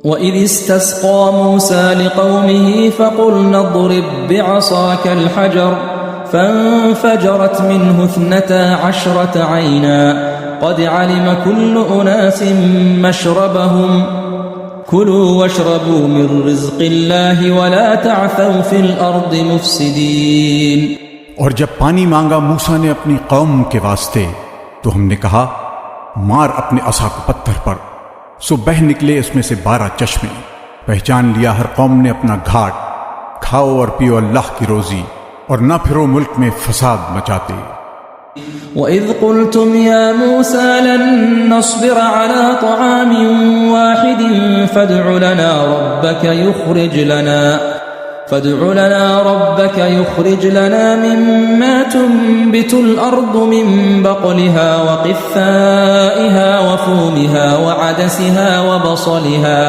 وَإِذِ اسْتَسْقَى مُوسَى لِقَوْمِهِ فَقُلْنَا اضْرِب بِّعَصَاكَ الْحَجَرَ فَانفَجَرَتْ مِنْهُ 12 عَيْنًا قَدْ عَلِمَ كُلُّ أُنَاسٍ مَّشْرَبَهُمْ كُلُوا وَاشْرَبُوا مِن رِّزْقِ اللَّهِ وَلَا تَعْثَوْا فِي الْأَرْضِ مُفْسِدِينَ۔ اور جب پانی مانگا موسیٰ نے اپنی قوم کے واسطے تو ہم نے کہا مار اپنے عصا کو پتھر پر، سو بہہ نکلے اس میں سے 12 چشمے۔ پہچان لیا ہر قوم نے اپنا گھاٹ، کھاؤ اور پیو اللہ کی روزی اور نہ پھرو ملک میں فساد مچاتے۔ وَإِذْ قُلْتُمْ يَا مُوسَى لَن نَّصْبِرَ عَلَىٰ طَعَامٍ وَاحِدٍ فادع لنا ربك يخرج لنا مما تنبت الأرض من بقلها وقثائها وفومها وعدسها وبصلها